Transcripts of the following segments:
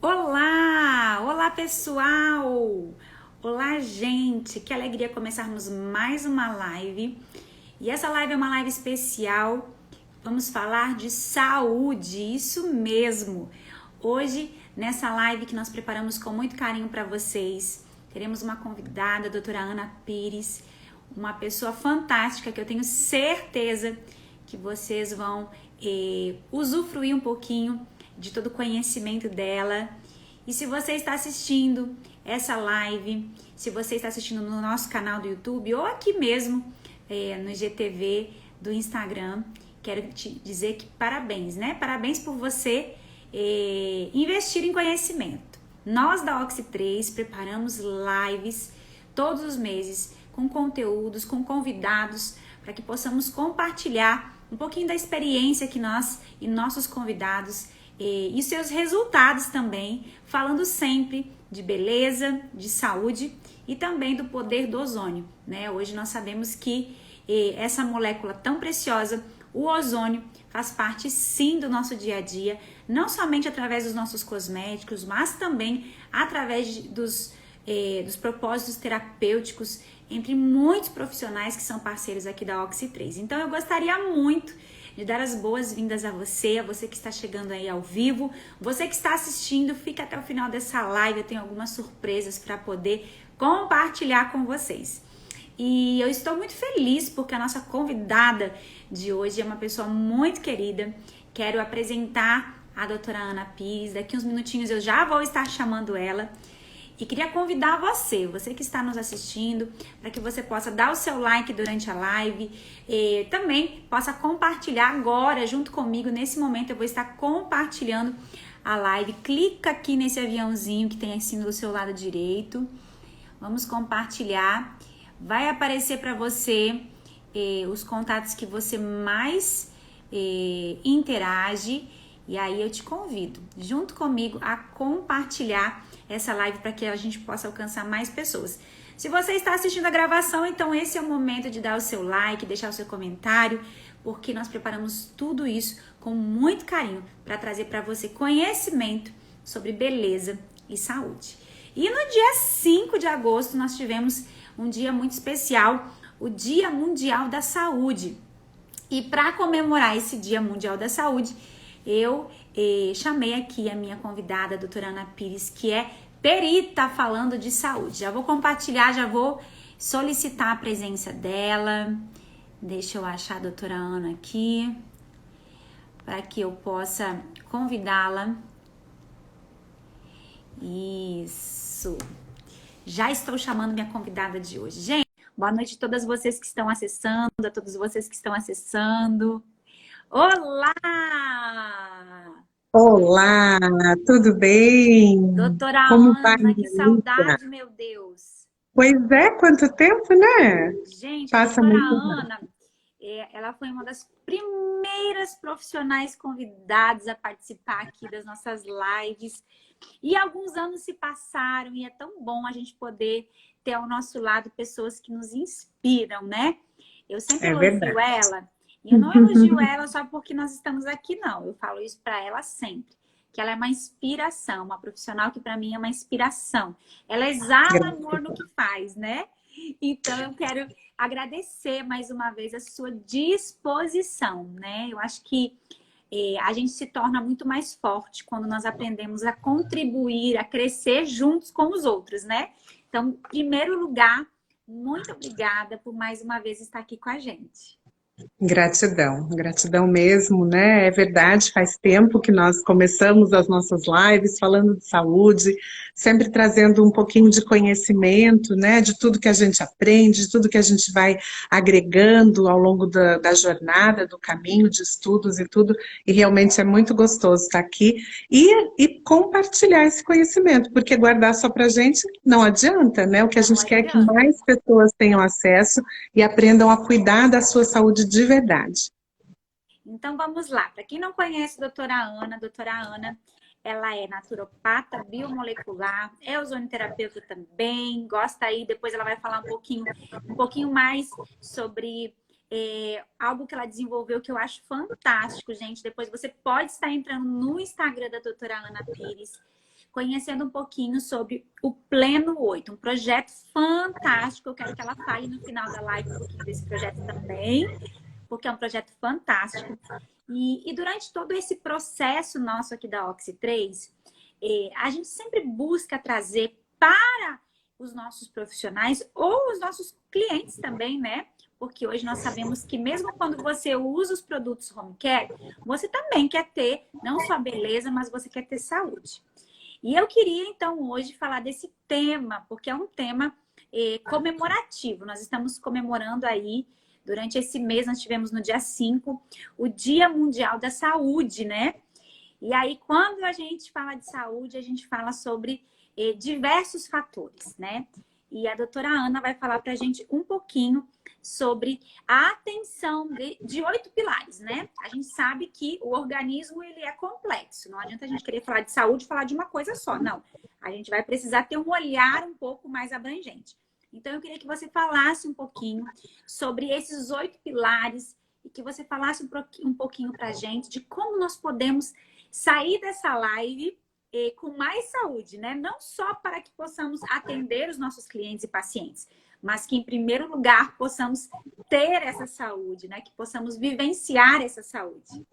Olá! Olá, pessoal! Olá, gente! Que alegria começarmos mais uma live. E essa live é uma live especial. Vamos falar de saúde, isso mesmo. Hoje, nessa live que nós preparamos com muito carinho para vocês, teremos uma convidada, a doutora Ana Pires, uma pessoa fantástica que eu tenho certeza que vocês vão usufruir um pouquinho de todo o conhecimento dela. E se você está assistindo essa live, se você está assistindo no nosso canal do YouTube ou aqui mesmo no IGTV do Instagram, quero te dizer que parabéns, né? Parabéns por você investir em conhecimento. Nós da Oxi3 preparamos lives todos os meses com conteúdos, com convidados, para que possamos compartilhar um pouquinho da experiência que nós e nossos convidados e seus resultados também, falando sempre de beleza, de saúde e também do poder do ozônio, né? Hoje nós sabemos que essa molécula tão preciosa, o ozônio, faz parte sim do nosso dia a dia, não somente através dos nossos cosméticos, mas também através dos propósitos terapêuticos entre muitos profissionais que são parceiros aqui da Oxi3. Então eu gostaria muito de dar as boas-vindas a você que está chegando aí ao vivo, você que está assistindo, fica até o final dessa live, eu tenho algumas surpresas para poder compartilhar com vocês. E eu estou muito feliz porque a nossa convidada de hoje é uma pessoa muito querida. Quero apresentar a doutora Ana Pires, daqui uns minutinhos eu já vou estar chamando ela. E queria convidar você que está nos assistindo, para que você possa dar o seu like durante a live e também possa compartilhar agora junto comigo. Nesse momento eu vou estar compartilhando a live. Clica aqui nesse aviãozinho que tem assim do seu lado direito. Vamos compartilhar. Vai aparecer para você os contatos que você mais interage. E aí eu te convido, junto comigo, a compartilhar essa live para que a gente possa alcançar mais pessoas. Se você está assistindo a gravação, então esse é o momento de dar o seu like, deixar o seu comentário, porque nós preparamos tudo isso com muito carinho para trazer para você conhecimento sobre beleza e saúde. E no dia 5 de agosto nós tivemos um dia muito especial, o Dia Mundial da Saúde. E para comemorar esse Dia Mundial da Saúde, eu chamei aqui a minha convidada, a doutora Ana Pires, que é perita falando de saúde. Já vou compartilhar, já vou solicitar a presença dela. Deixa eu achar a doutora Ana aqui, para que eu possa convidá-la. Isso. Já estou chamando minha convidada de hoje. Gente, boa noite a todas vocês que estão acessando, a todos vocês que estão acessando. Olá! Olá, tudo bem? Doutora Como vai, Ana, que Margarida? saudade, meu Deus! Pois é, quanto tempo, né? Gente, a Passa doutora muito rápido. Ana, ela foi uma das primeiras profissionais convidadas a participar aqui das nossas lives. E alguns anos se passaram e é tão bom a gente poder ter ao nosso lado pessoas que nos inspiram, né? Eu sempre É elogio verdade. ela, e eu não elogio ela só porque nós estamos aqui, não. Eu falo isso para ela sempre, que ela é uma inspiração, uma profissional que para mim é uma inspiração. Ela exala amor no que faz, né? Então eu quero agradecer mais uma vez a sua disposição, né? Eu acho que a gente se torna muito mais forte quando nós aprendemos a contribuir, a crescer juntos com os outros, né? Então, em primeiro lugar, muito obrigada por mais uma vez estar aqui com a gente. Gratidão, gratidão mesmo, né? É verdade, faz tempo que nós começamos as nossas lives falando de saúde, sempre trazendo um pouquinho de conhecimento, né? De tudo que a gente aprende, de tudo que a gente vai agregando ao longo da jornada, do caminho de estudos e tudo, e realmente é muito gostoso estar aqui e compartilhar esse conhecimento, porque guardar só pra gente não adianta, né? O que a Não gente quer é que adianta. mais pessoas tenham acesso e aprendam a cuidar da sua saúde de verdade. Então, vamos lá. Para quem não conhece a doutora Ana, ela é naturopata biomolecular, é ozonoterapeuta também, gosta aí, depois ela vai falar um pouquinho mais sobre algo que ela desenvolveu que eu acho fantástico, gente. Depois você pode estar entrando no Instagram da doutora Ana Pires, conhecendo um pouquinho sobre o Pleno 8, um projeto fantástico. Eu quero que ela fale no final da live um pouquinho desse projeto também, porque é um projeto fantástico. E durante todo esse processo nosso aqui da Oxi 3, a gente sempre busca trazer para os nossos profissionais ou os nossos clientes também, né? Porque hoje nós sabemos que mesmo quando você usa os produtos home care, você também quer ter não só beleza, mas você quer ter saúde. E eu queria, então, hoje falar desse tema, porque é um tema comemorativo. Nós estamos comemorando aí, durante esse mês, nós tivemos no dia 5, o Dia Mundial da Saúde, né? E aí, quando a gente fala de saúde, a gente fala sobre diversos fatores, né? E a doutora Ana vai falar para a gente um pouquinho sobre a atenção de 8 pilares, né? A gente sabe que o organismo ele é complexo. Não adianta a gente querer falar de saúde e falar de uma coisa só. Não. A gente vai precisar ter um olhar um pouco mais abrangente. Então, eu queria que você falasse um pouquinho sobre esses 8 pilares e que você falasse um pouquinho para a gente de como nós podemos sair dessa live com mais saúde, né? Não só para que possamos atender os nossos clientes e pacientes, mas que, em primeiro lugar, possamos ter essa saúde, né? Que possamos vivenciar essa saúde.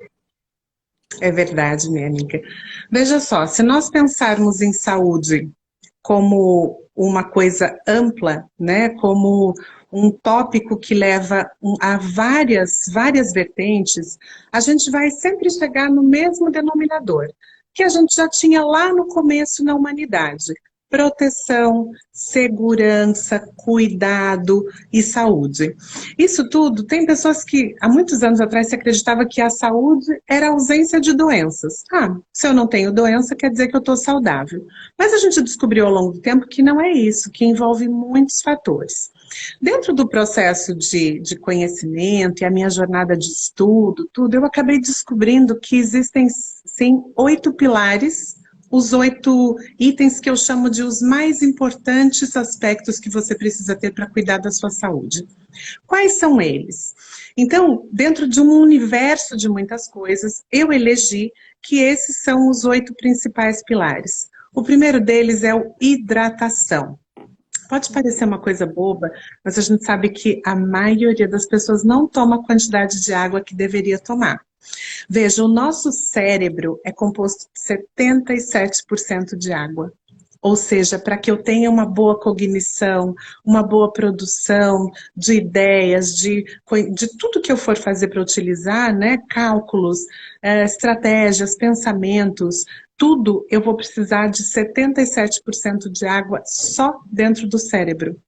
É verdade, minha amiga. Veja só, se nós pensarmos em saúde como uma coisa ampla, né? Como um tópico que leva a várias vertentes, a gente vai sempre chegar no mesmo denominador, que a gente já tinha lá no começo na humanidade: proteção, segurança, cuidado e saúde. Isso tudo, tem pessoas que há muitos anos atrás se acreditava que a saúde era a ausência de doenças. Ah, se eu não tenho doença, quer dizer que eu estou saudável. Mas a gente descobriu ao longo do tempo que não é isso, que envolve muitos fatores. Dentro do processo de conhecimento e a minha jornada de estudo, tudo, eu acabei descobrindo que existem, sim, 8 pilares, os 8 itens que eu chamo de os mais importantes aspectos que você precisa ter para cuidar da sua saúde. Quais são eles? Então, dentro de um universo de muitas coisas, eu elegi que esses são os 8 principais pilares. O primeiro deles é o hidratação. Pode parecer uma coisa boba, mas a gente sabe que a maioria das pessoas não toma a quantidade de água que deveria tomar. Veja, o nosso cérebro é composto de 77% de água. Ou seja, para que eu tenha uma boa cognição, uma boa produção de ideias, de tudo que eu for fazer para utilizar, né, cálculos, estratégias, pensamentos, tudo eu vou precisar de 77% de água só dentro do cérebro.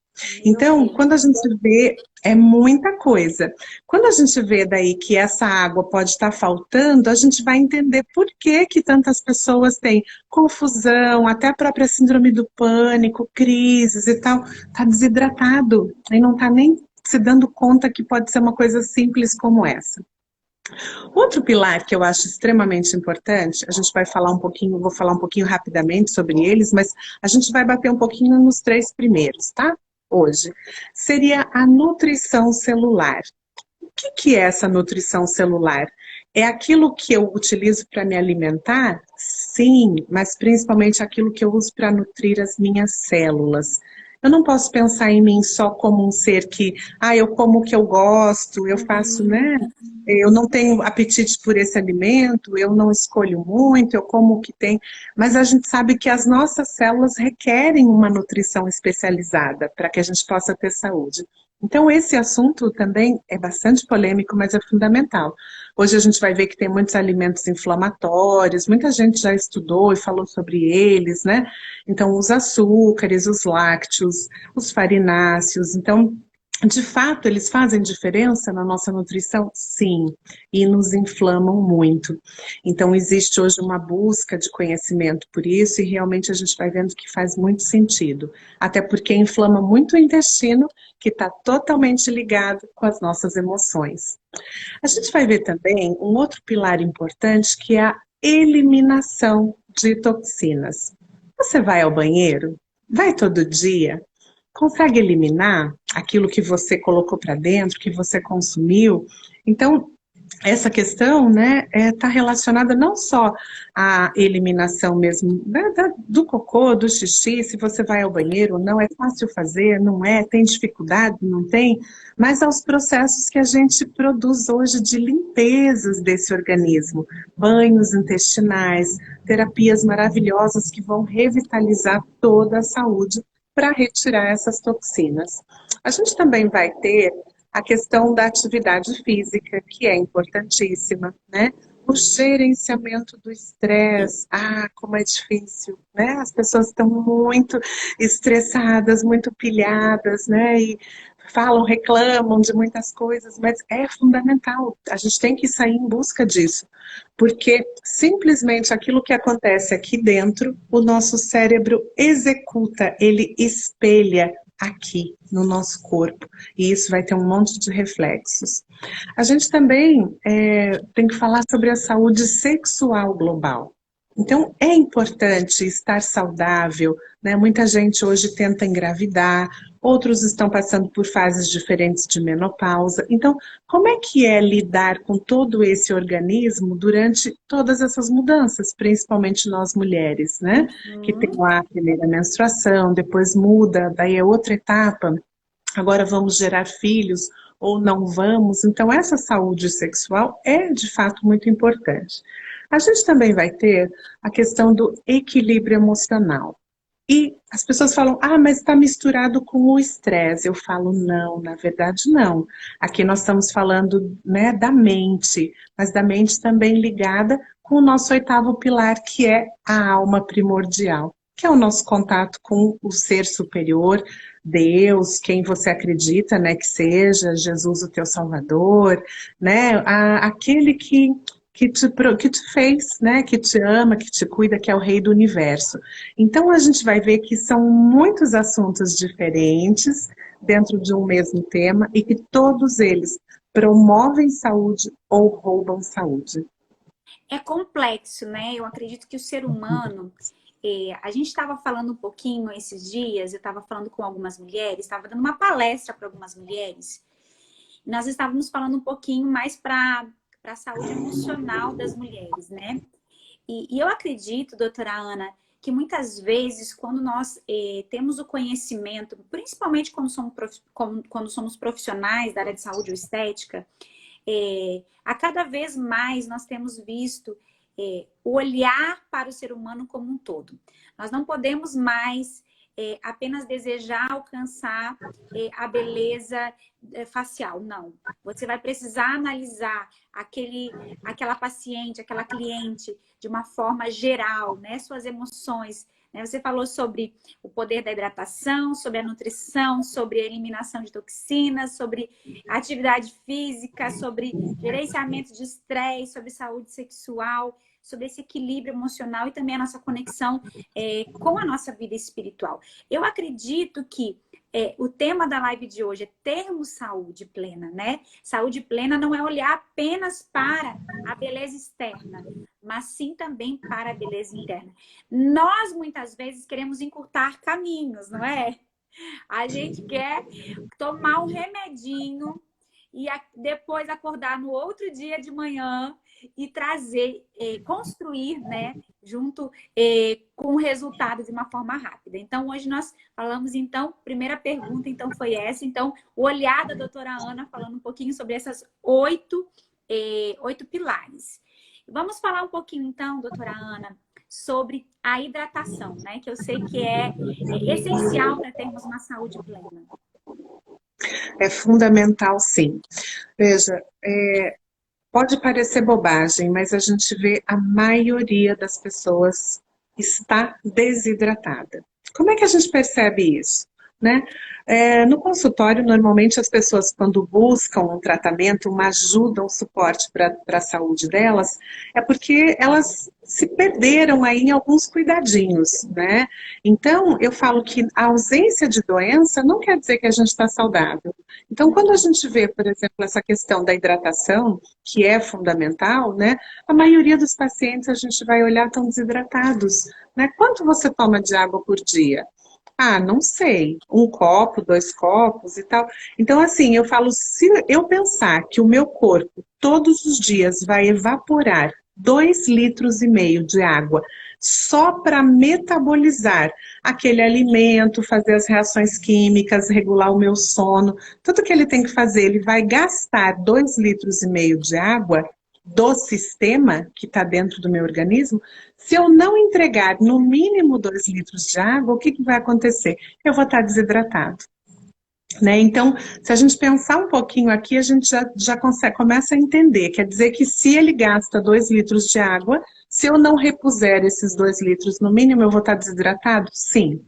Então, quando a gente vê, é muita coisa. Quando a gente vê daí que essa água pode estar faltando, a gente vai entender por que que tantas pessoas têm confusão, até a própria síndrome do pânico, crises e tal. Está desidratado e não está nem se dando conta que pode ser uma coisa simples como essa. Outro pilar que eu acho extremamente importante, a gente vai falar um pouquinho, vou falar um pouquinho rapidamente sobre eles, mas a gente vai bater um pouquinho nos 3 primeiros, tá? Hoje, seria a nutrição celular. O que é essa nutrição celular? É aquilo que eu utilizo para me alimentar? Sim, mas principalmente aquilo que eu uso para nutrir as minhas células. Eu não posso pensar em mim só como um ser que, eu como o que eu gosto, eu faço, né? Eu não tenho apetite por esse alimento, eu não escolho muito, eu como o que tem. Mas a gente sabe que as nossas células requerem uma nutrição especializada para que a gente possa ter saúde. Então, esse assunto também é bastante polêmico, mas é fundamental. Hoje a gente vai ver que tem muitos alimentos inflamatórios, muita gente já estudou e falou sobre eles, né? Então, os açúcares, os lácteos, os farináceos. Então, de fato, eles fazem diferença na nossa nutrição? Sim, e nos inflamam muito. Então, existe hoje uma busca de conhecimento por isso e realmente a gente vai vendo que faz muito sentido. Até porque inflama muito o intestino, que está totalmente ligado com as nossas emoções. A gente vai ver também um outro pilar importante, que é a eliminação de toxinas. Você vai ao banheiro? Vai todo dia? Consegue eliminar aquilo que você colocou para dentro, que você consumiu? Então, essa questão, né, está relacionada não só à eliminação mesmo, né, do cocô, do xixi, se você vai ao banheiro ou não, é fácil fazer, não é, tem dificuldade, não tem, mas aos processos que a gente produz hoje de limpezas desse organismo, banhos intestinais, terapias maravilhosas que vão revitalizar toda a saúde para retirar essas toxinas. A gente também vai ter a questão da atividade física, que é importantíssima, né? O gerenciamento do estresse, como é difícil, né? As pessoas estão muito estressadas, muito pilhadas, né? E falam, reclamam de muitas coisas, mas é fundamental. A gente tem que sair em busca disso, porque simplesmente aquilo que acontece aqui dentro, o nosso cérebro executa, ele espelha aqui no nosso corpo, e isso vai ter um monte de reflexos. A gente também tem que falar sobre a saúde sexual global. Então, é importante estar saudável, né? Muita gente hoje tenta engravidar, outros estão passando por fases diferentes de menopausa. Então, como é que é lidar com todo esse organismo durante todas essas mudanças, principalmente nós mulheres, né? Que tem Uhum. lá a primeira menstruação, depois muda, daí é outra etapa, agora vamos gerar filhos ou não vamos. Então, essa saúde sexual é de fato muito importante. A gente também vai ter a questão do equilíbrio emocional. E as pessoas falam, mas está misturado com o estresse. Eu falo, não, na verdade não. Aqui nós estamos falando, né, da mente, mas da mente também ligada com o nosso oitavo pilar, que é a alma primordial, que é o nosso contato com o ser superior, Deus, quem você acredita, né, que seja, Jesus o teu Salvador, né, aquele que te fez, né, que te ama, que te cuida, que é o Rei do Universo. Então a gente vai ver que são muitos assuntos diferentes dentro de um mesmo tema e que todos eles promovem saúde ou roubam saúde. É complexo, né? Eu acredito que o ser humano. A gente estava falando um pouquinho esses dias, eu estava falando com algumas mulheres, estava dando uma palestra para algumas mulheres, e nós estávamos falando um pouquinho mais para a saúde emocional das mulheres, né? E eu acredito, doutora Ana, que muitas vezes, quando nós temos o conhecimento, principalmente quando somos profissionais da área de saúde ou estética, a cada vez mais nós temos visto o olhar para o ser humano como um todo. Nós não podemos mais apenas desejar alcançar a beleza facial, não. Você vai precisar analisar aquela paciente, aquela cliente de uma forma geral, né? Suas emoções. Né? Você falou sobre o poder da hidratação, sobre a nutrição, sobre a eliminação de toxinas, sobre atividade física, sobre gerenciamento de estresse, sobre saúde sexual, sobre esse equilíbrio emocional e também a nossa conexão com a nossa vida espiritual. Eu acredito que o tema da live de hoje é termos saúde plena, né? Saúde plena não é olhar apenas para a beleza externa, mas sim também para a beleza interna. Nós, muitas vezes, queremos encurtar caminhos, não é? A gente quer tomar um remedinho e depois acordar no outro dia de manhã e trazer, construir, né, junto com o resultado de uma forma rápida. Então, hoje nós falamos, então, primeira pergunta, então, foi essa. Então, o olhar da doutora Ana falando um pouquinho sobre essas oito pilares. Vamos falar um pouquinho, então, doutora Ana, sobre a hidratação, né, que eu sei que é essencial para termos uma saúde plena. É fundamental, sim. Veja, pode parecer bobagem, mas a gente vê a maioria das pessoas está desidratada. Como é que a gente percebe isso? Né? No consultório, normalmente as pessoas, quando buscam um tratamento, uma ajuda, um suporte para a saúde delas, é porque elas se perderam aí em alguns cuidadinhos, né? Então, eu falo que a ausência de doença não quer dizer que a gente está saudável. Então, quando a gente vê, por exemplo, essa questão da hidratação, que é fundamental, né? A maioria dos pacientes a gente vai olhar tão desidratados, né? Quanto você toma de água por dia? Ah, não sei, um copo, dois copos e tal. Então, assim, eu falo, se eu pensar que o meu corpo todos os dias vai evaporar 2,5 litros de água só para metabolizar aquele alimento, fazer as reações químicas, regular o meu sono, tudo que ele tem que fazer, ele vai gastar 2,5 litros de água do sistema que está dentro do meu organismo. Se eu não entregar no mínimo 2 litros de água, o que, que vai acontecer? Eu vou estar desidratado. Né? Então, se a gente pensar um pouquinho aqui, a gente já consegue, começa a entender. Quer dizer que se ele gasta 2 litros de água, se eu não repuser esses 2 litros, no mínimo eu vou estar desidratado? Sim.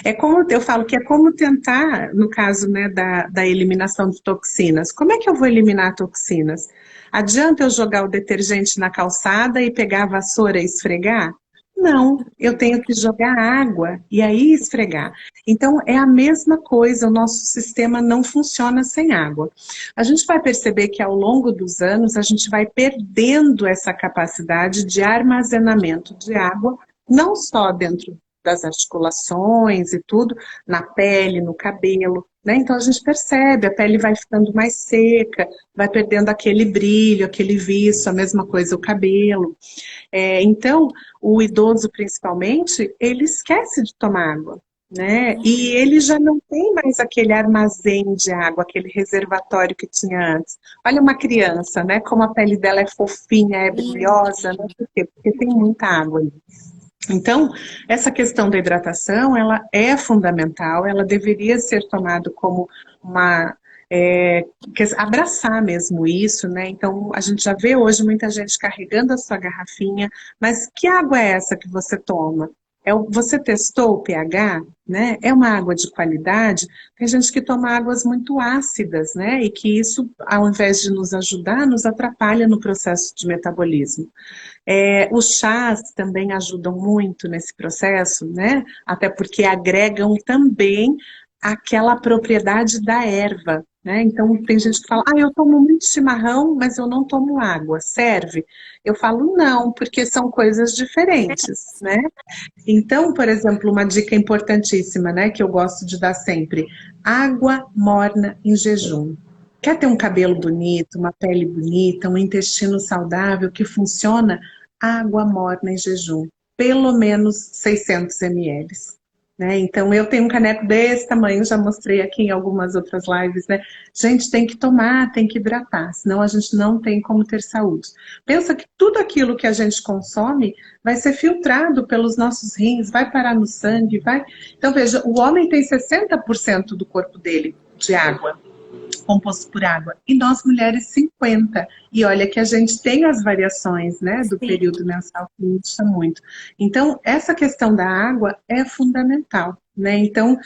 É como eu falo que é como tentar, no caso, né, da eliminação de toxinas. Como é que eu vou eliminar toxinas? Adianta eu jogar o detergente na calçada e pegar a vassoura e esfregar? Não, eu tenho que jogar água e aí esfregar. Então, é a mesma coisa, o nosso sistema não funciona sem água. A gente vai perceber que ao longo dos anos, a gente vai perdendo essa capacidade de armazenamento de água, não só dentro das articulações e tudo, na pele, no cabelo, né? Então, a gente percebe, a pele vai ficando mais seca, vai perdendo aquele brilho, aquele viço, a mesma coisa o cabelo. Então, o idoso principalmente, ele esquece de tomar água, né? E ele já não tem mais aquele armazém de água, aquele reservatório que tinha antes. Olha uma criança, né? Como a pele dela é fofinha, é brilhosa, né? Por quê? Porque tem muita água ali. Então, essa questão da hidratação, ela é fundamental, ela deveria ser tomada como uma abraçar mesmo isso, né? Então, a gente já vê hoje muita gente carregando a sua garrafinha, mas que água é essa que você toma? Você testou o pH, né? É uma água de qualidade? Tem gente que toma águas muito ácidas, né? E que isso, ao invés de nos ajudar, nos atrapalha no processo de metabolismo. Os chás também ajudam muito nesse processo, né? Até porque agregam também aquela propriedade da erva, né? Então tem gente que fala, eu tomo muito chimarrão, mas eu não tomo água, serve? Eu falo, não, porque são coisas diferentes, né? Então, por exemplo, uma dica importantíssima, né, que eu gosto de dar sempre, água morna em jejum. Quer ter um cabelo bonito, uma pele bonita, um intestino saudável que funciona? Água morna em jejum, pelo menos 600 ml. Né? Então, eu tenho um caneco desse tamanho, já mostrei aqui em algumas outras lives, né? Gente, tem que tomar, tem que hidratar, senão a gente não tem como ter saúde. Pensa que tudo aquilo que a gente consome vai ser filtrado pelos nossos rins, vai parar no sangue, vai... Então, veja, o homem tem 60% do corpo dele de água, composto por água, e nós mulheres 50%. E olha que a gente tem as variações, né, do período mensal que luta muito. Então, essa questão da água é fundamental, né? Então,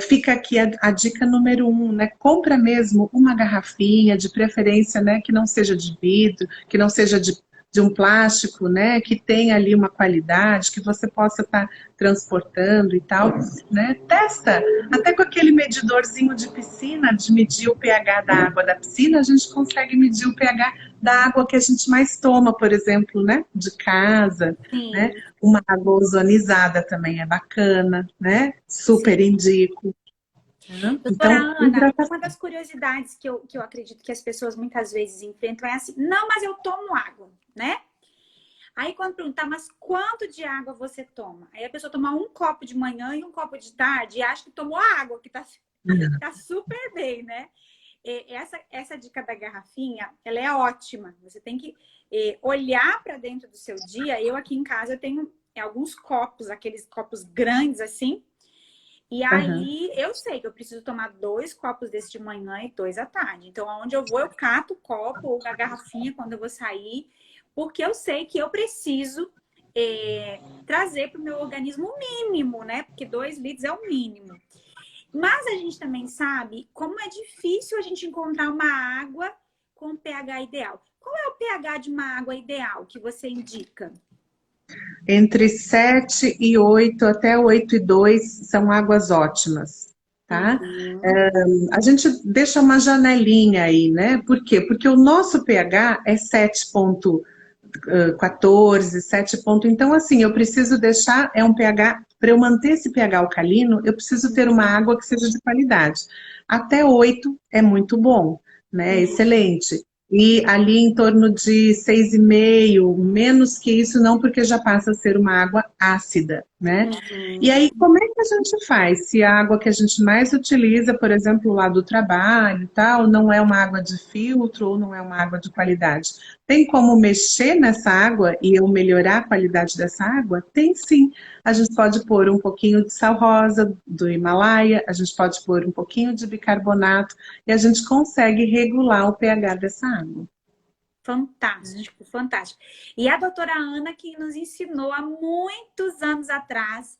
fica aqui a dica número 1, né? Compra mesmo uma garrafinha, de preferência, né, que não seja de vidro, que não seja de um plástico, né, que tenha ali uma qualidade, que você possa estar transportando e tal, né? Testa, até com aquele medidorzinho de piscina, de medir o pH da água da piscina, a gente consegue medir o pH da água que a gente mais toma, por exemplo, né, de casa, né? Uma água ozonizada também é bacana, né? Super indico. Doutora Então, Ana, uma das curiosidades que eu acredito que as pessoas muitas vezes enfrentam é assim, não, mas eu tomo água, né? Aí quando perguntar, mas quanto de água você toma? Aí a pessoa toma um copo de manhã e um copo de tarde e acha que tomou água, que tá super bem, né? Essa dica da garrafinha, ela é ótima. Você tem que olhar para dentro do seu dia. Eu aqui em casa eu tenho alguns copos, aqueles copos grandes assim. E aí eu sei que eu preciso tomar 2 copos desse de manhã e 2 à tarde. Então, aonde eu vou, eu cato o copo ou a garrafinha quando eu vou sair, porque eu sei que eu preciso trazer para o meu organismo o mínimo, né? Porque 2 litros é o mínimo. Mas a gente também sabe como é difícil a gente encontrar uma água com pH ideal. Qual é o pH de uma água ideal que você indica? Entre 7 e 8, até 8,2 são águas ótimas, tá? A gente deixa uma janelinha aí, né? Por quê? Porque o nosso pH é 7,14, 7 ponto. Então, assim, eu preciso deixar, é um pH para eu manter esse pH alcalino, eu preciso ter uma água que seja de qualidade. Até 8 é muito bom, né? Excelente. E ali em torno de 6,5, menos que isso não, porque já passa a ser uma água ácida, né? E aí, como é que a gente faz? Se a água que a gente mais utiliza, por exemplo, lá do trabalho e tal, não é uma água de filtro ou não é uma água de qualidade? Tem como mexer nessa água e eu melhorar a qualidade dessa água? Tem sim. A gente pode pôr um pouquinho de sal rosa do Himalaia, a gente pode pôr um pouquinho de bicarbonato e a gente consegue regular o pH dessa água. Fantástico, fantástico. E a doutora Ana que nos ensinou há muitos anos atrás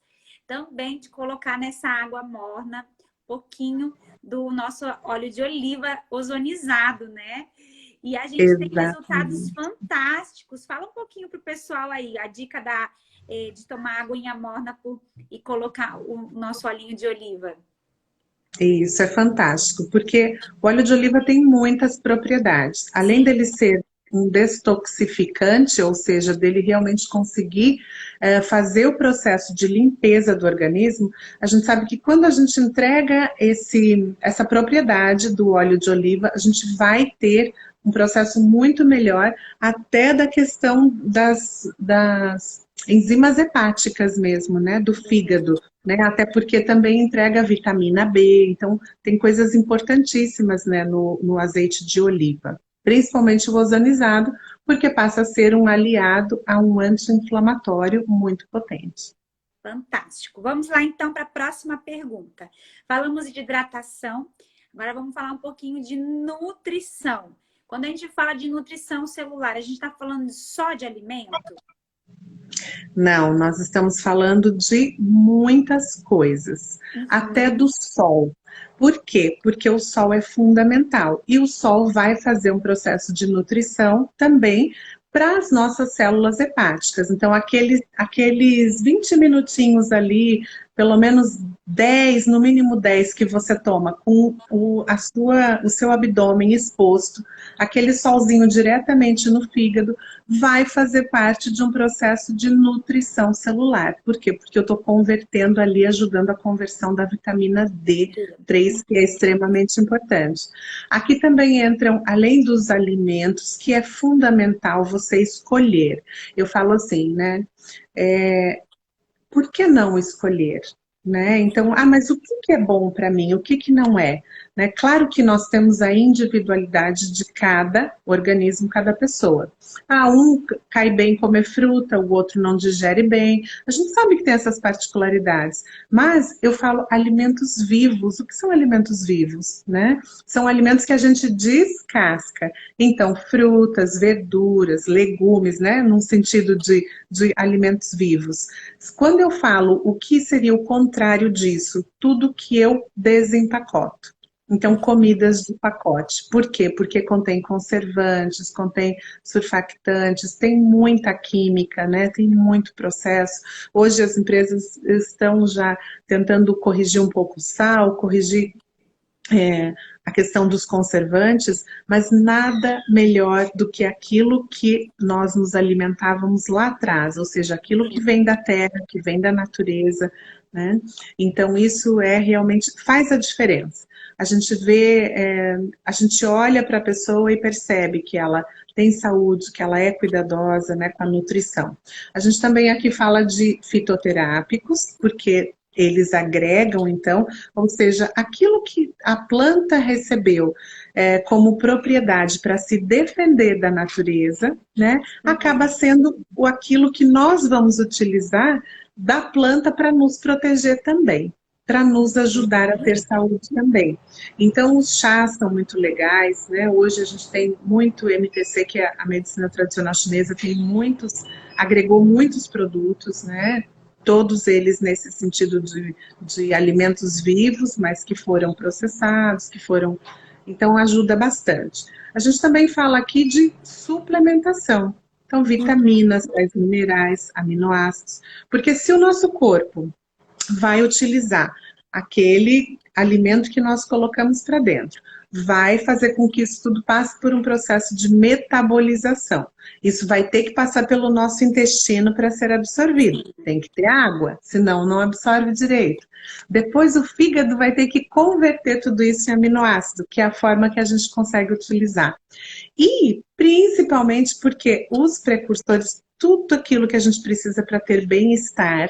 também de colocar nessa água morna um pouquinho do nosso óleo de oliva ozonizado, né? E a gente tem resultados Exatamente. fantásticos. Fala um pouquinho pro pessoal aí, a dica de tomar aguinha morna e colocar o nosso olhinho de oliva. Isso é fantástico, porque o óleo de oliva tem muitas propriedades. Além Sim. dele ser um detoxificante, ou seja, dele realmente conseguir fazer o processo de limpeza do organismo, a gente sabe que quando a gente entrega essa propriedade do óleo de oliva, a gente vai ter um processo muito melhor, até da questão das enzimas hepáticas mesmo, né, do fígado, né? Até porque também entrega vitamina B, então tem coisas importantíssimas, né, no azeite de oliva, principalmente o ozonizado, porque passa a ser um aliado a um anti-inflamatório muito potente. Fantástico. Vamos lá então para a próxima pergunta. Falamos de hidratação, agora vamos falar um pouquinho de nutrição. Quando a gente fala de nutrição celular, a gente está falando só de alimento? Não, nós estamos falando de muitas coisas, até do sol. Por quê? Porque o sol é fundamental e o sol vai fazer um processo de nutrição também para as nossas células hepáticas. Então, aqueles 20 minutinhos ali, pelo menos 10, no mínimo 10 que você toma com o seu abdômen exposto, aquele solzinho diretamente no fígado, vai fazer parte de um processo de nutrição celular. Por quê? Porque eu estou convertendo ali, ajudando a conversão da vitamina D3, que é extremamente importante. Aqui também entram, além dos alimentos, que é fundamental você escolher. Eu falo assim, né? Por que não escolher? Né? Então, mas o que é bom para mim? O que não é? Né? Claro que nós temos a individualidade de cada organismo, cada pessoa. Um cai bem comer fruta, o outro não digere bem. A gente sabe que tem essas particularidades. Mas eu falo alimentos vivos. O que são alimentos vivos? Né? São alimentos que a gente descasca. Então, frutas, verduras, legumes, né? Num sentido de alimentos vivos. Quando eu falo o que seria o contrário disso, tudo que eu desempacoto. Então, comidas de pacote. Por quê? Porque contém conservantes, contém surfactantes, tem muita química, né? Tem muito processo. Hoje as empresas estão já tentando corrigir um pouco o sal, corrigir a questão dos conservantes, mas nada melhor do que aquilo que nós nos alimentávamos lá atrás, ou seja, aquilo que vem da terra, que vem da natureza, né? Então isso realmente faz a diferença. A gente vê, a gente olha para a pessoa e percebe que ela tem saúde, que ela é cuidadosa, né, com a nutrição. A gente também aqui fala de fitoterápicos, porque eles agregam, então, ou seja, aquilo que a planta recebeu como propriedade para se defender da natureza, né, acaba sendo aquilo que nós vamos utilizar da planta para nos proteger também, para nos ajudar a ter saúde também. Então, os chás são muito legais, né? Hoje a gente tem muito MTC, que é a medicina tradicional chinesa, tem agregou muitos produtos, né? Todos eles nesse sentido de alimentos vivos, mas que foram processados, então ajuda bastante. A gente também fala aqui de suplementação. Então, vitaminas, sais minerais, aminoácidos. Porque se o nosso corpo vai utilizar alimento que nós colocamos para dentro. Vai fazer com que isso tudo passe por um processo de metabolização. Isso vai ter que passar pelo nosso intestino para ser absorvido. Tem que ter água, senão não absorve direito. Depois o fígado vai ter que converter tudo isso em aminoácido, que é a forma que a gente consegue utilizar. E principalmente porque os precursores, tudo aquilo que a gente precisa para ter bem-estar,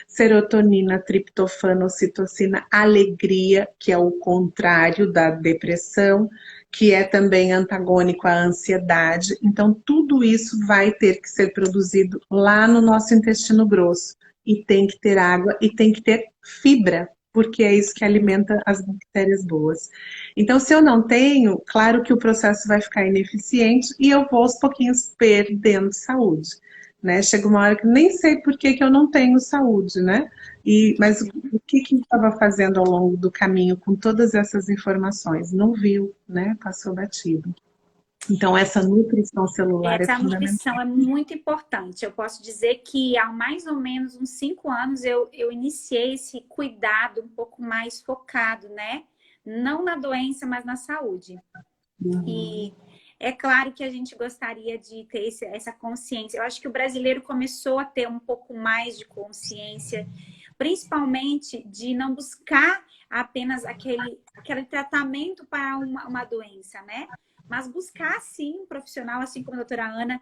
serotonina, triptofano, ocitocina, alegria, que é o contrário da depressão, que é também antagônico à ansiedade. Então, tudo isso vai ter que ser produzido lá no nosso intestino grosso. E tem que ter água e tem que ter fibra, porque é isso que alimenta as bactérias boas. Então, se eu não tenho, claro que o processo vai ficar ineficiente e eu vou aos pouquinhos perdendo saúde. Né? Chega uma hora que nem sei por que eu não tenho saúde, né? Mas o que eu estava fazendo ao longo do caminho com todas essas informações? Não viu, né? Passou batido. Então, essa nutrição celular é Essa fundamental. nutrição é muito importante. Eu posso dizer que há mais ou menos uns 5 anos eu iniciei esse cuidado um pouco mais focado, né? Não na doença, mas na saúde. E é claro que a gente gostaria de ter essa consciência. Eu acho que o brasileiro começou a ter um pouco mais de consciência, principalmente de não buscar apenas aquele tratamento para uma doença, né? Mas buscar, sim, um profissional, assim como a doutora Ana,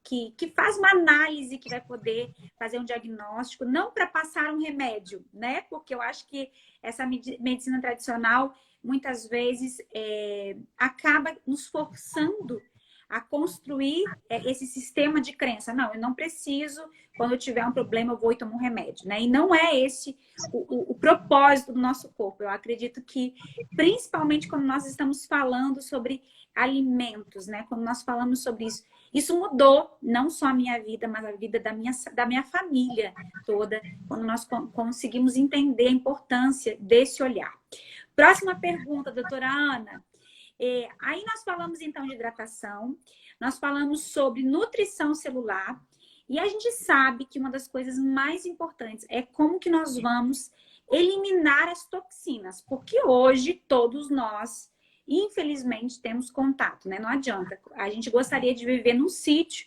que faz uma análise, que vai poder fazer um diagnóstico, não para passar um remédio, né? Porque eu acho que essa medicina tradicional muitas vezes acaba nos forçando a construir esse sistema de crença. Não, eu não preciso, quando eu tiver um problema, eu vou e tomo um remédio, né? E não é esse o propósito do nosso corpo. Eu acredito que, principalmente quando nós estamos falando sobre alimentos, né? Quando nós falamos sobre isso, isso mudou não só a minha vida, mas a vida da minha família toda, quando nós conseguimos entender a importância desse olhar. Próxima pergunta, doutora Ana. Aí nós falamos então de hidratação, nós falamos sobre nutrição celular e a gente sabe que uma das coisas mais importantes é como que nós vamos eliminar as toxinas, porque hoje todos nós, infelizmente, temos contato, né? Não adianta. A gente gostaria de viver num sítio,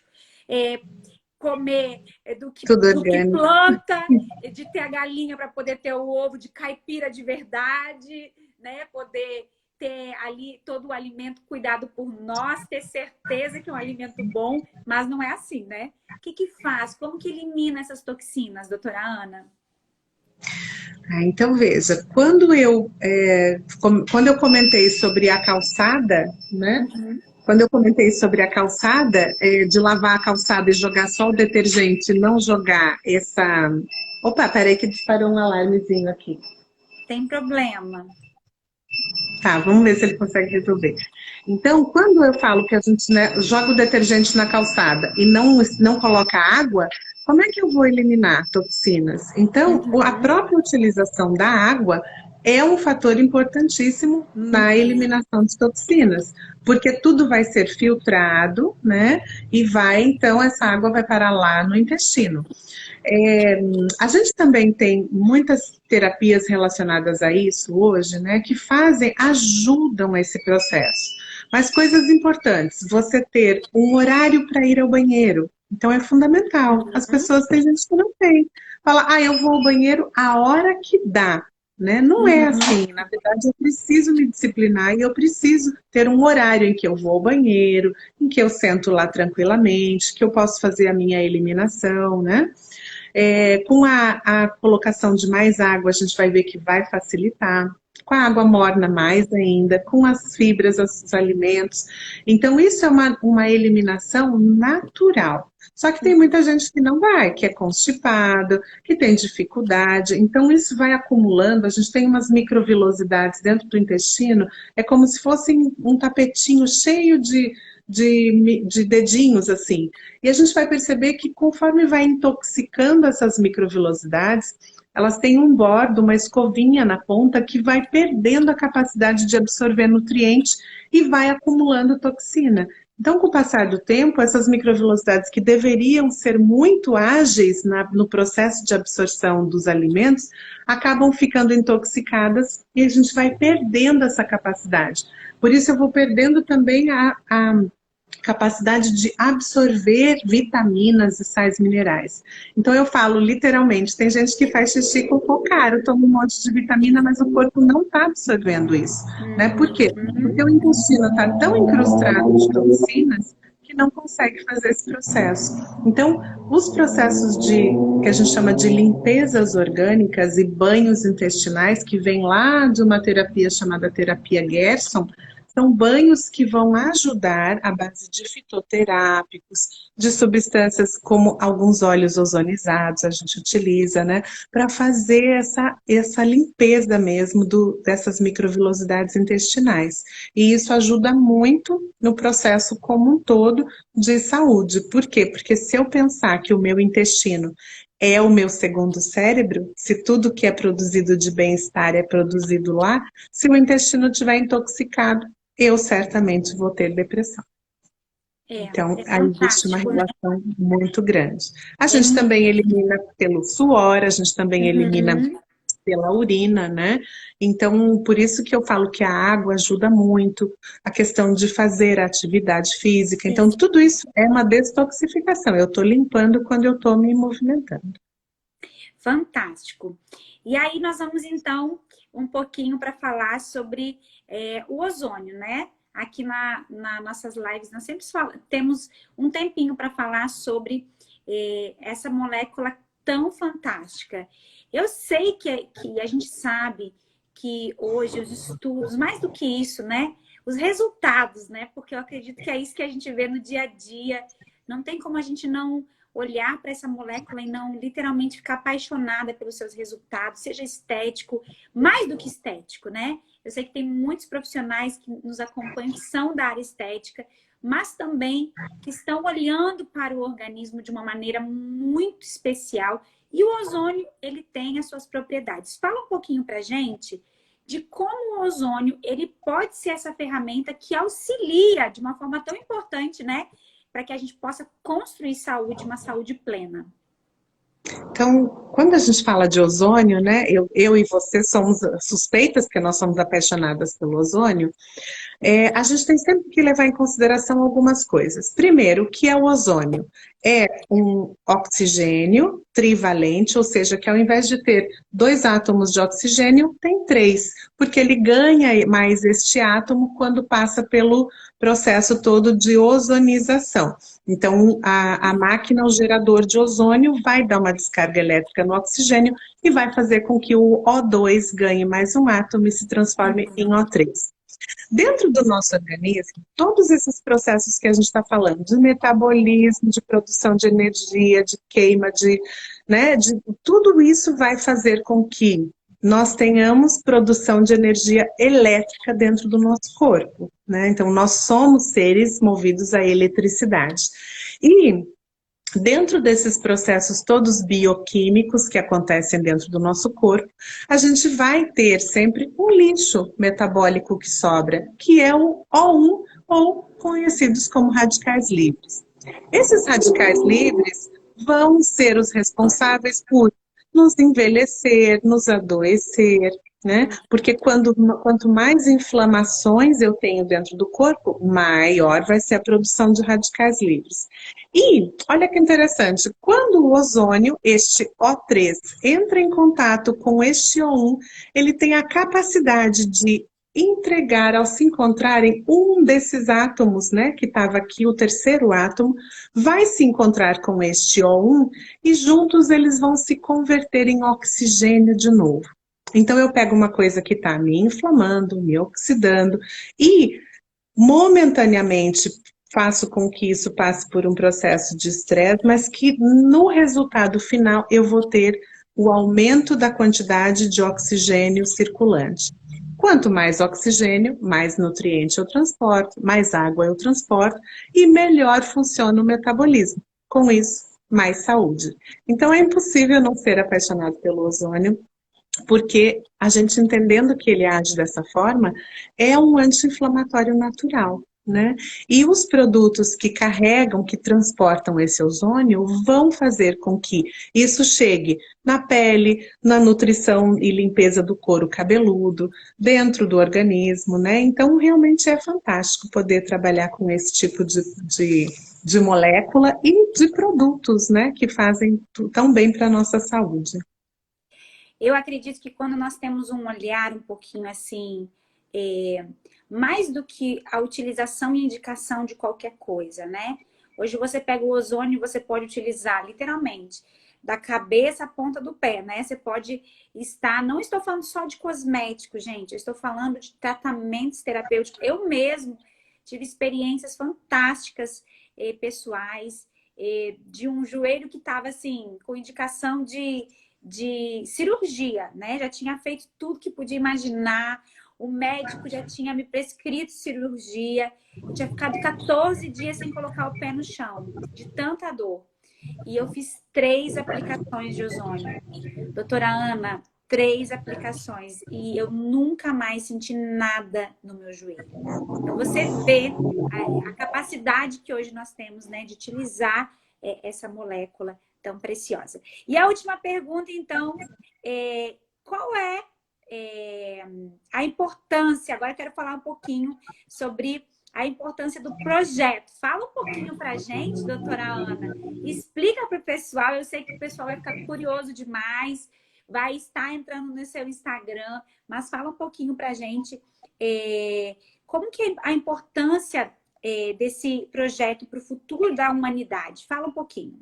comer do que planta, de ter a galinha para poder ter o ovo de caipira de verdade, né? Poder ter ali todo o alimento cuidado por nós, ter certeza que é um alimento bom, mas não é assim, né? O que faz? Como que elimina essas toxinas, doutora Ana? Então, veja, quando eu comentei sobre a calçada, né? Quando eu comentei sobre a calçada, de lavar a calçada e jogar só o detergente, não jogar essa... Opa, peraí que disparou um alarmezinho aqui. Tem problema. Tá, vamos ver se ele consegue resolver. Então, quando eu falo que a gente, né, joga o detergente na calçada e não coloca água, como é que eu vou eliminar toxinas? Então, a própria utilização da água é um fator importantíssimo na eliminação de toxinas, porque tudo vai ser filtrado, né? E então, essa água vai parar lá no intestino. A gente também tem muitas terapias relacionadas a isso hoje, né, que ajudam esse processo. Mas coisas importantes, você ter um horário para ir ao banheiro, então é fundamental. As pessoas, tem gente que não tem. Fala, eu vou ao banheiro a hora que dá, né? Não é assim, na verdade eu preciso me disciplinar e eu preciso ter um horário em que eu vou ao banheiro, em que eu sento lá tranquilamente, que eu posso fazer a minha eliminação, né? Com a colocação de mais água, a gente vai ver que vai facilitar. Com a água morna, mais ainda. Com as fibras, os alimentos. Então, isso é uma eliminação natural. Só que tem muita gente que não vai, que é constipado, que tem dificuldade. Então, isso vai acumulando. A gente tem umas microvilosidades dentro do intestino. É como se fosse um tapetinho cheio de dedinhos, assim. E a gente vai perceber que conforme vai intoxicando essas microvilosidades, elas têm um bordo, uma escovinha na ponta que vai perdendo a capacidade de absorver nutrientes e vai acumulando toxina. Então, com o passar do tempo, essas microvelocidades que deveriam ser muito ágeis no processo de absorção dos alimentos, acabam ficando intoxicadas e a gente vai perdendo essa capacidade. Por isso, eu vou perdendo também a capacidade de absorver vitaminas e sais minerais. Então eu falo literalmente, tem gente que faz xixi com cocaro, toma um monte de vitamina, mas o corpo não está absorvendo isso, né? Por quê? Porque o intestino está tão incrustado de toxinas que não consegue fazer esse processo. Então, os processos que a gente chama de limpezas orgânicas e banhos intestinais, que vem lá de uma terapia chamada terapia Gerson, são banhos que vão ajudar à base de fitoterápicos, de substâncias como alguns óleos ozonizados a gente utiliza, né, para fazer essa limpeza mesmo dessas microvilosidades intestinais. E isso ajuda muito no processo como um todo de saúde. Por quê? Porque se eu pensar que o meu intestino é o meu segundo cérebro, se tudo que é produzido de bem-estar é produzido lá, se o intestino estiver intoxicado, eu certamente vou ter depressão. Então, aí existe uma relação muito grande. A gente também elimina pelo suor, a gente também elimina pela urina, né? Então, por isso que eu falo que a água ajuda muito, a questão de fazer atividade física. Então, tudo isso é uma detoxificação. Eu estou limpando quando eu estou me movimentando. Fantástico. E aí nós vamos, então, um pouquinho para falar sobre o ozônio, né? Aqui nas nossas lives, nós sempre temos um tempinho para falar sobre essa molécula tão fantástica. Eu sei que a gente sabe que hoje os estudos, mais do que isso, né? Os resultados, né? Porque eu acredito que é isso que a gente vê no dia a dia. Não tem como a gente não olhar para essa molécula e não literalmente ficar apaixonada pelos seus resultados, seja estético, mais do que estético, né? Eu sei que tem muitos profissionais que nos acompanham que são da área estética, mas também que estão olhando para o organismo de uma maneira muito especial. E o ozônio, ele tem as suas propriedades. Fala um pouquinho pra gente de como o ozônio, ele pode ser essa ferramenta que auxilia de uma forma tão importante, né? Para que a gente possa construir saúde, uma saúde plena. Então, quando a gente fala de ozônio, né, eu e você somos suspeitas, porque nós somos apaixonadas pelo ozônio, a gente tem sempre que levar em consideração algumas coisas. Primeiro, o que é o ozônio? É um oxigênio trivalente, ou seja, que ao invés de ter 2 átomos de oxigênio, tem 3, porque ele ganha mais este átomo quando passa pelo processo todo de ozonização. Então, a máquina, o gerador de ozônio, vai dar uma descarga elétrica no oxigênio e vai fazer com que o O2 ganhe mais um átomo e se transforme em O3. Dentro do nosso organismo, todos esses processos que a gente está falando, de metabolismo, de produção de energia, de queima, tudo isso vai fazer com que nós tenhamos produção de energia elétrica dentro do nosso corpo, né? Então, nós somos seres movidos à eletricidade. E dentro desses processos todos bioquímicos que acontecem dentro do nosso corpo, a gente vai ter sempre um lixo metabólico que sobra, que é o O1, ou conhecidos como radicais livres. Esses radicais livres vão ser os responsáveis por nos envelhecer, nos adoecer, né? Porque quanto mais inflamações eu tenho dentro do corpo, maior vai ser a produção de radicais livres. E, olha que interessante, quando o ozônio, este O3, entra em contato com este O1, ele tem a capacidade de entregar, ao se encontrarem um desses átomos, né, que estava aqui, o terceiro átomo, vai se encontrar com este O1 e juntos eles vão se converter em oxigênio de novo. Então eu pego uma coisa que está me inflamando, me oxidando e momentaneamente faço com que isso passe por um processo de estresse, mas que no resultado final eu vou ter o aumento da quantidade de oxigênio circulante. Quanto mais oxigênio, mais nutriente eu transporto, mais água eu transporto e melhor funciona o metabolismo. Com isso, mais saúde. Então é impossível não ser apaixonado pelo ozônio, porque a gente entendendo que ele age dessa forma, é um anti-inflamatório natural. né? E os produtos que carregam, que transportam esse ozônio, vão fazer com que isso chegue na pele, na nutrição e limpeza do couro cabeludo, dentro do organismo, né? Então, realmente é fantástico poder trabalhar com esse tipo de molécula e de produtos, né? Que fazem tão bem para a nossa saúde. Eu acredito que quando nós temos um olhar um pouquinho assim, mais do que a utilização e indicação de qualquer coisa, né? Hoje você pega o ozônio, você pode utilizar literalmente da cabeça à ponta do pé, né? Você pode estar, não estou falando só de cosméticos, gente, eu estou falando de tratamentos terapêuticos. Eu mesmo tive experiências fantásticas, pessoais, de um joelho que estava assim, com indicação de cirurgia, né? Já tinha feito tudo que podia imaginar. O médico já tinha me prescrito cirurgia. Eu tinha ficado 14 dias sem colocar o pé no chão, de tanta dor. E eu fiz 3 aplicações de ozônio. Doutora Ana, 3 aplicações. E eu nunca mais senti nada no meu joelho. Então, você vê a capacidade que hoje nós temos, né, de utilizar essa molécula tão preciosa. E a última pergunta, então, qual é a importância? Agora eu quero falar um pouquinho sobre a importância do projeto. Fala um pouquinho para a gente, doutora Ana. Explica para o pessoal. Eu sei que o pessoal vai ficar curioso demais, vai estar entrando no seu Instagram, mas fala um pouquinho para a gente como que é a importância desse projeto para o futuro da humanidade. Fala um pouquinho.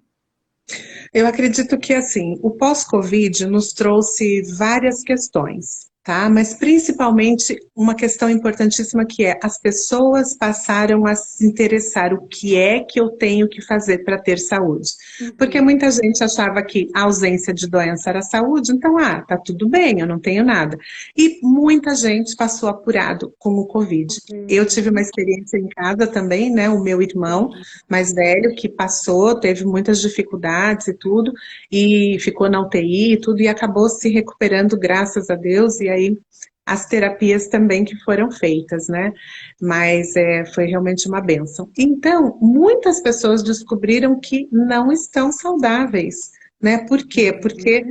Eu acredito que, assim, o pós-Covid nos trouxe várias questões, tá? Mas principalmente uma questão importantíssima que é as pessoas passaram a se interessar o que é que eu tenho que fazer para ter saúde. Porque muita gente achava que a ausência de doença era saúde, então, tá tudo bem, eu não tenho nada. E muita gente passou apurado com o Covid. Eu tive uma experiência em casa também, né? O meu irmão mais velho que passou, teve muitas dificuldades e tudo, e ficou na UTI e tudo, e acabou se recuperando, graças a Deus, e aí as terapias também que foram feitas, né? Mas foi realmente uma bênção. Então, muitas pessoas descobriram que não estão saudáveis, né? Por quê? Porque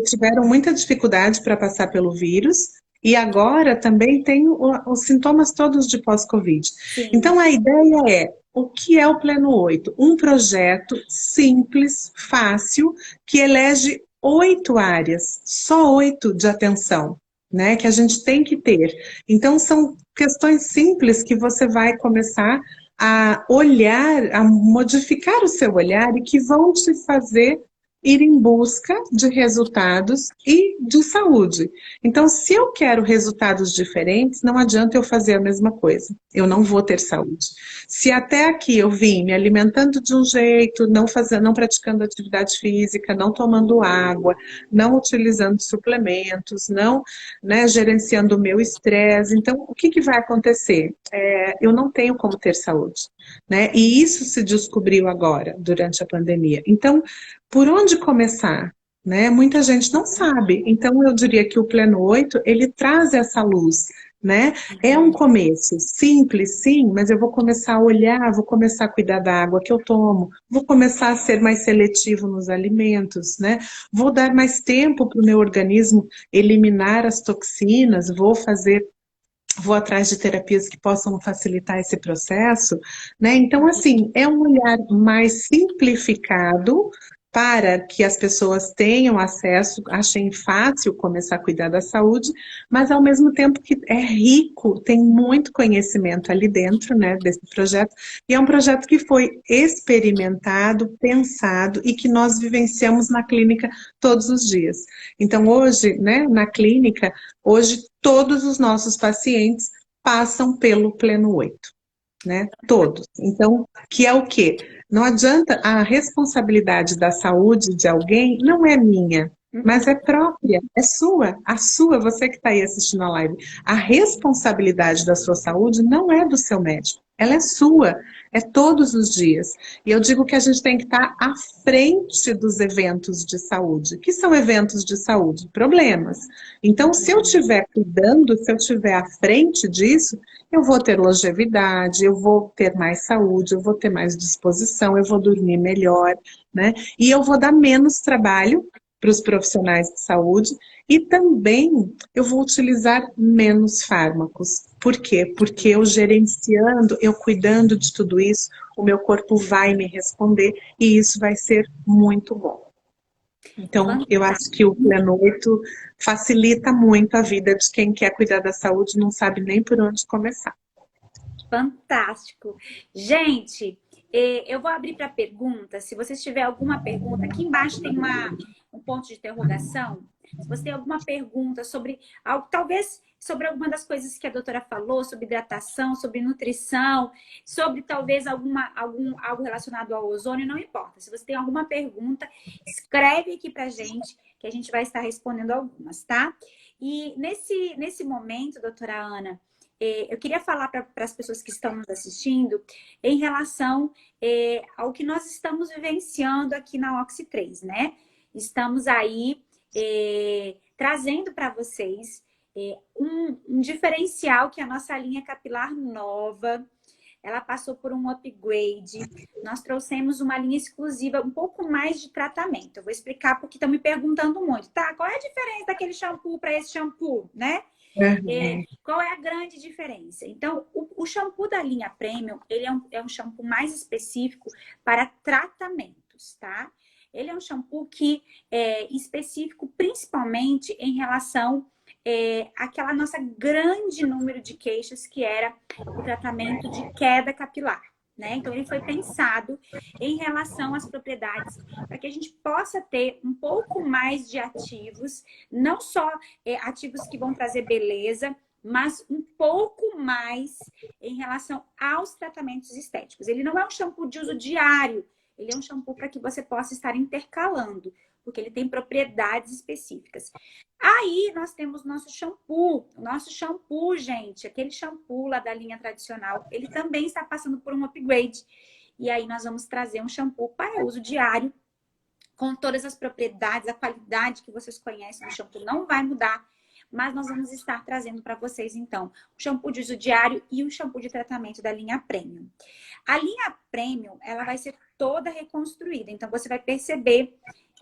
tiveram muita dificuldade para passar pelo vírus, e agora também tem os sintomas todos de pós-Covid. Então, a ideia é, o que é o Pleno 8? Um projeto simples, fácil, que elege 8 áreas, só 8 de atenção, né, que a gente tem que ter. Então, são questões simples que você vai começar a olhar, a modificar o seu olhar e que vão te fazer ir em busca de resultados e de saúde. Então, se eu quero resultados diferentes, não adianta eu fazer a mesma coisa. Eu não vou ter saúde. Se até aqui eu vim me alimentando de um jeito, não praticando atividade física, não tomando água, não utilizando suplementos, não, né, gerenciando o meu estresse, então o que vai acontecer? Eu não tenho como ter saúde, né? E isso se descobriu agora, durante a pandemia. Então, por onde começar? Né? Muita gente não sabe. Então, eu diria que o Pleno 8, ele traz essa luz, né? É um começo simples, sim, mas eu vou começar a olhar, vou começar a cuidar da água que eu tomo, vou começar a ser mais seletivo nos alimentos, né? Vou dar mais tempo para o meu organismo eliminar as toxinas, vou atrás de terapias que possam facilitar esse processo, né? Então, assim, é um olhar mais simplificado para que as pessoas tenham acesso, achem fácil começar a cuidar da saúde, mas ao mesmo tempo que é rico, tem muito conhecimento ali dentro, né, desse projeto, e é um projeto que foi experimentado, pensado e que nós vivenciamos na clínica todos os dias. Então hoje, né, na clínica, hoje todos os nossos pacientes passam pelo Pleno 8, né, todos. Então, que é o quê? Não adianta, a responsabilidade da saúde de alguém não é minha, mas é própria, é sua, a sua, você que está aí assistindo a live. A responsabilidade da sua saúde não é do seu médico, ela é sua. é todos os dias. E eu digo que a gente tem que estar à frente dos eventos de saúde. Que são eventos de saúde? Problemas. Então, se eu estiver cuidando, se eu estiver à frente disso, eu vou ter longevidade, eu vou ter mais saúde, eu vou ter mais disposição, eu vou dormir melhor, né? E eu vou dar menos trabalho para os profissionais de saúde e também eu vou utilizar menos fármacos. Por quê? Porque eu gerenciando, eu cuidando de tudo isso, o meu corpo vai me responder e isso vai ser muito bom. Então, eu acho que o Plano 8 facilita muito a vida de quem quer cuidar da saúde e não sabe nem por onde começar. Fantástico. Gente, eu vou abrir para perguntas. Se vocês tiverem alguma pergunta, aqui embaixo tem um ponto de interrogação. Se você tem alguma pergunta sobre algo, talvez sobre alguma das coisas que a doutora falou, sobre hidratação, sobre nutrição, sobre talvez algo relacionado ao ozônio, não importa. Se você tem alguma pergunta, escreve aqui pra gente, que a gente vai estar respondendo algumas, tá? E nesse momento, doutora Ana, eu queria falar para as pessoas que estão nos assistindo em relação ao que nós estamos vivenciando aqui na Oxi 3, né? Estamos aí trazendo para vocês um diferencial que é a nossa linha capilar nova. Ela passou por um upgrade. Nós trouxemos uma linha exclusiva, um pouco mais de tratamento. Eu vou explicar porque estão me perguntando muito. Tá, qual é a diferença daquele shampoo para esse shampoo, né? Qual é a grande diferença? Então, o shampoo da linha Premium, ele é um shampoo mais específico para tratamentos, tá? Ele é um shampoo que é específico principalmente em relação àquela nossa grande número de queixas que era o tratamento de queda capilar. Né? Então, ele foi pensado em relação às propriedades para que a gente possa ter um pouco mais de ativos, não só ativos que vão trazer beleza, mas um pouco mais em relação aos tratamentos estéticos. Ele não é um shampoo de uso diário, ele é um shampoo para que você possa estar intercalando, porque ele tem propriedades específicas. Aí nós temos nosso shampoo. O nosso shampoo, gente, aquele shampoo lá da linha tradicional, ele também está passando por um upgrade. E aí nós vamos trazer um shampoo para uso diário, com todas as propriedades, a qualidade que vocês conhecem do shampoo não vai mudar, mas nós vamos estar trazendo para vocês, então, o shampoo de uso diário e o shampoo de tratamento da linha Premium. A linha Premium, ela vai ser toda reconstruída, então você vai perceber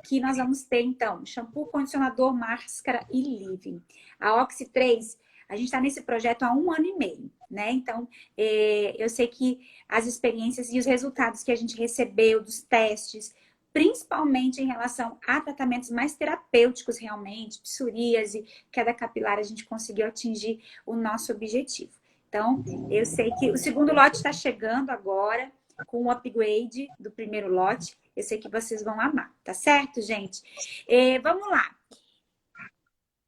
que nós vamos ter, então, shampoo, condicionador, máscara e leave-in. A Oxi 3, a gente está nesse projeto há 1 ano e meio, né? Então, eu sei que as experiências e os resultados que a gente recebeu dos testes, principalmente em relação a tratamentos mais terapêuticos realmente, psoríase, queda capilar, a gente conseguiu atingir o nosso objetivo. Então, eu sei que o segundo lote está chegando agora, com o upgrade do primeiro lote. Eu sei que vocês vão amar, tá certo, gente? Vamos lá.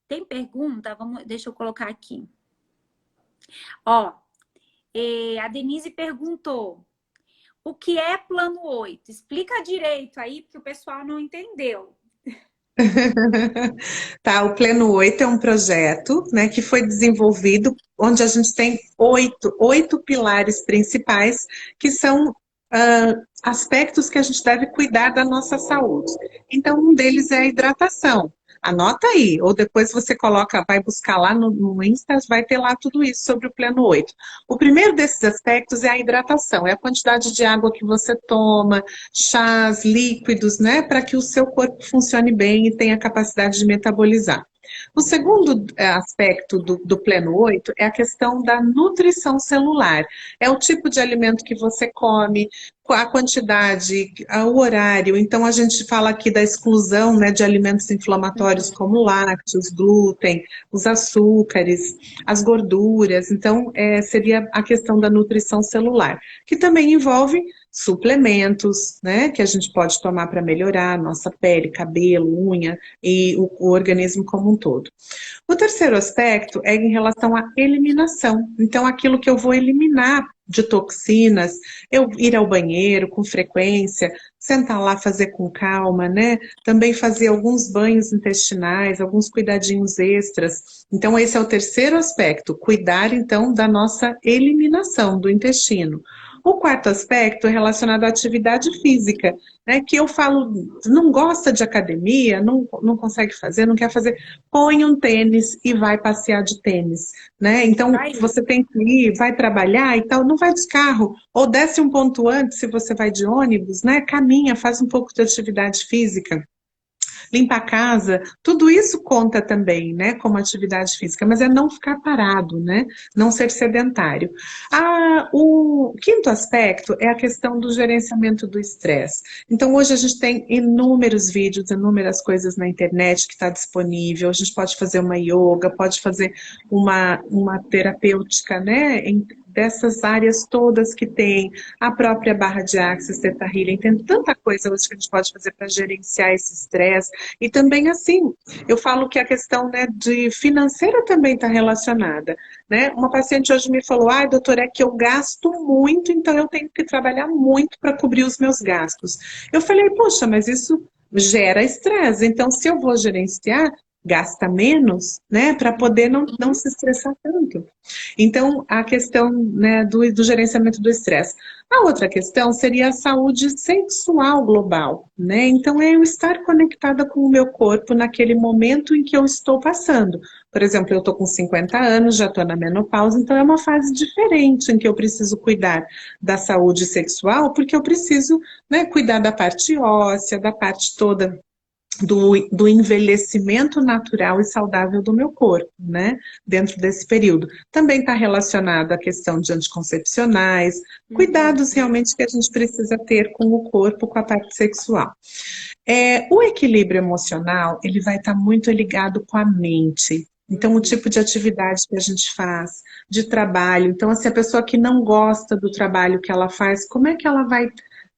Tem pergunta? Deixa eu colocar aqui. Ó, a Denise perguntou: o que é Plano 8? Explica direito aí, porque o pessoal não entendeu. Tá, o Plano 8 é um projeto, né, que foi desenvolvido, onde a gente tem oito pilares principais, que são aspectos que a gente deve cuidar da nossa saúde. Então, um deles é a hidratação. Anota aí, ou depois você vai buscar lá no Insta, vai ter lá tudo isso sobre o Plano 8. O primeiro desses aspectos é a hidratação, é a quantidade de água que você toma, chás, líquidos, né, para que o seu corpo funcione bem e tenha capacidade de metabolizar. O segundo aspecto do Plano 8 é a questão da nutrição celular. É o tipo de alimento que você come, a quantidade, o horário. Então, a gente fala aqui da exclusão, né, de alimentos inflamatórios como lácteos, glúten, os açúcares, as gorduras. Então, seria a questão da nutrição celular, que também envolve suplementos, né, que a gente pode tomar para melhorar a nossa pele, cabelo, unha e o organismo como um todo. O terceiro aspecto é em relação à eliminação. Então, aquilo que eu vou eliminar de toxinas, eu ir ao banheiro com frequência, sentar lá, fazer com calma, né? Também fazer alguns banhos intestinais, alguns cuidadinhos extras. Então, esse é o terceiro aspecto, cuidar, então, da nossa eliminação do intestino. O quarto aspecto é relacionado à atividade física, né? Que eu falo, não gosta de academia, não consegue fazer, não quer fazer, põe um tênis e vai passear de tênis, né? Então, Aí, você tem que ir, vai trabalhar e tal, não vai de carro, ou desce um ponto antes, se você vai de ônibus, né? Caminha, faz um pouco de atividade física. Limpa a casa, tudo isso conta também, né, como atividade física, mas é não ficar parado, né, não ser sedentário. O quinto aspecto é a questão do gerenciamento do estresse. Então, hoje a gente tem inúmeros vídeos, inúmeras coisas na internet que está disponível, a gente pode fazer uma yoga, pode fazer uma terapêutica, né, dessas áreas todas que tem, a própria barra de Axis, Theta Healing, tem tanta coisa hoje que a gente pode fazer para gerenciar esse estresse. E também, assim, eu falo que a questão, né, de financeira também está relacionada, né? Uma paciente hoje me falou, ai, doutora, é que eu gasto muito, então eu tenho que trabalhar muito para cobrir os meus gastos. Eu falei, poxa, mas isso gera estresse, então se eu vou gerenciar, gasta menos, né, para poder não se estressar tanto. Então, a questão, né, do gerenciamento do estresse. A outra questão seria a saúde sexual global, né? Então, é eu estar conectada com o meu corpo naquele momento em que eu estou passando. Por exemplo, eu estou com 50 anos, já estou na menopausa, então é uma fase diferente em que eu preciso cuidar da saúde sexual, porque eu preciso, né, cuidar da parte óssea, da parte toda do envelhecimento natural e saudável do meu corpo, né? Dentro desse período. Também está relacionado à questão de anticoncepcionais, cuidados realmente que a gente precisa ter com o corpo, com a parte sexual. O equilíbrio emocional, ele vai estar muito ligado com a mente. Então, o tipo de atividade que a gente faz, de trabalho. Então, assim, a pessoa que não gosta do trabalho que ela faz, como é que ela vai,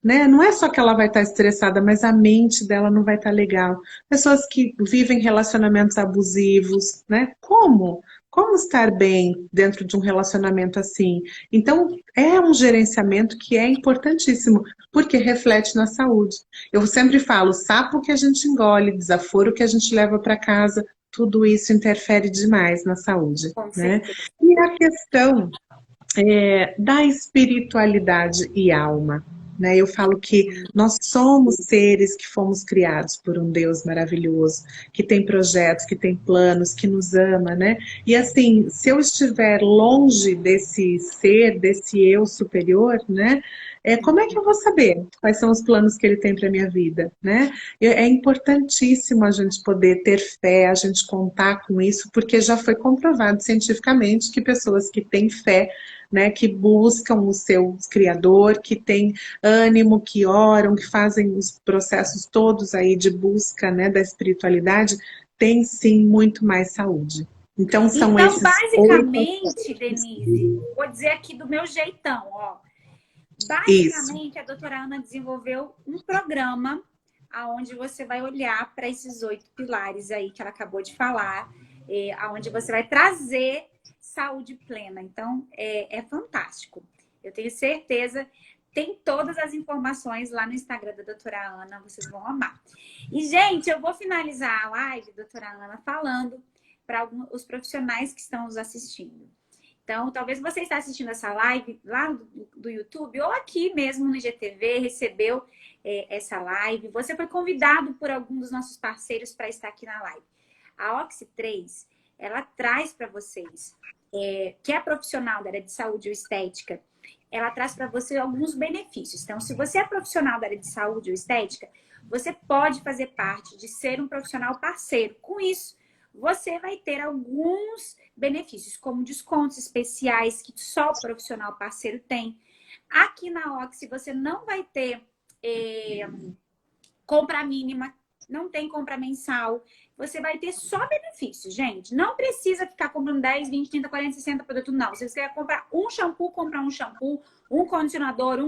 né? Não é só que ela vai estar estressada, mas a mente dela não vai estar legal. Pessoas que vivem relacionamentos abusivos, né? Como? Como estar bem dentro de um relacionamento assim? Então, é um gerenciamento que é importantíssimo, porque reflete na saúde. Eu sempre falo, sapo que a gente engole, desaforo que a gente leva para casa, tudo isso interfere demais na saúde, com né? certeza. E a questão da espiritualidade e alma. Né? Eu falo que nós somos seres que fomos criados por um Deus maravilhoso, que tem projetos, que tem planos, que nos ama, né? E assim, se eu estiver longe desse ser, desse eu superior, né? Como é que eu vou saber quais são os planos que ele tem para minha vida, né? É importantíssimo a gente poder ter fé, a gente contar com isso, porque já foi comprovado cientificamente que pessoas que têm fé, né, que buscam o seu criador, que têm ânimo, que oram, que fazem os processos todos aí de busca, né, da espiritualidade, tem sim muito mais saúde. Então são Então, esses 8 basicamente, Denise, vou dizer aqui do meu jeitão, ó. isso. Basicamente, a doutora Ana desenvolveu um programa aonde você vai olhar para esses 8 pilares aí que ela acabou de falar, aonde você vai trazer saúde plena. Então, é fantástico. Eu tenho certeza. Tem todas as informações lá no Instagram da doutora Ana, vocês vão amar. E, gente, eu vou finalizar a live, doutora Ana, falando para os profissionais que estão nos assistindo. Então, talvez você está assistindo essa live lá do YouTube ou aqui mesmo no IGTV, recebeu essa live. Você foi convidado por algum dos nossos parceiros para estar aqui na live. A Oxi 3, ela traz para vocês, que é profissional da área de saúde ou estética, ela traz para você alguns benefícios. Então, se você é profissional da área de saúde ou estética, você pode fazer parte de ser um profissional parceiro. Com isso, você vai ter alguns benefícios, como descontos especiais que só o profissional parceiro tem. Aqui na Oxi, você não vai ter compra mínima, não tem compra mensal. Você vai ter só benefícios, gente. Não precisa ficar comprando 10, 20, 30, 40, 60 produtos, não. Se você quer comprar um shampoo, comprar um shampoo, um condicionador.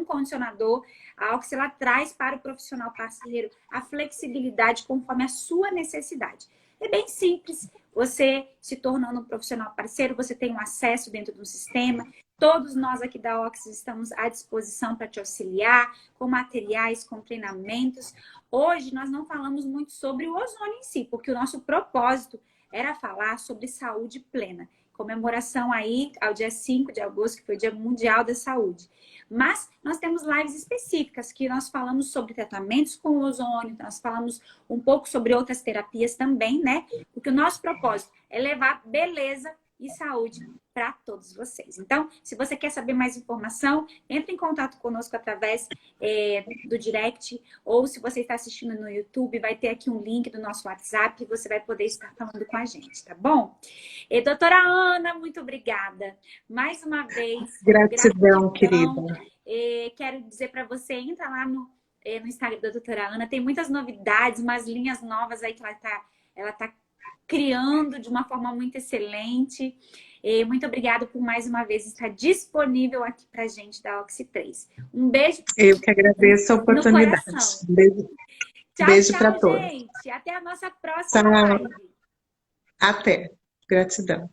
A Oxi, ela traz para o profissional parceiro a flexibilidade conforme a sua necessidade. É bem simples. Você se tornando um profissional parceiro, você tem um acesso dentro do sistema. Todos nós aqui da Oxi estamos à disposição para te auxiliar com materiais, com treinamentos. Hoje nós não falamos muito sobre o ozônio em si, porque o nosso propósito era falar sobre saúde plena. Comemoração aí ao dia 5 de agosto, que foi o Dia Mundial da Saúde. Mas nós temos lives específicas que nós falamos sobre tratamentos com ozônio, nós falamos um pouco sobre outras terapias também, né? Porque o nosso propósito é levar beleza e saúde para todos vocês. Então, se você quer saber mais informação, entre em contato conosco através do direct, ou se você está assistindo no YouTube, vai ter aqui um link do nosso WhatsApp e você vai poder estar falando com a gente, tá bom? Doutora Ana, muito obrigada. Mais uma vez. Gratidão, querida. Quero dizer para você, entra lá no Instagram da doutora Ana, tem muitas novidades, umas linhas novas aí que ela tá criando de uma forma muito excelente. Muito obrigada por mais uma vez estar disponível aqui pra gente da Oxi 3. Um beijo. Eu que agradeço a oportunidade. Beijo para todos. Gente. Até a nossa próxima live. Até. Gratidão.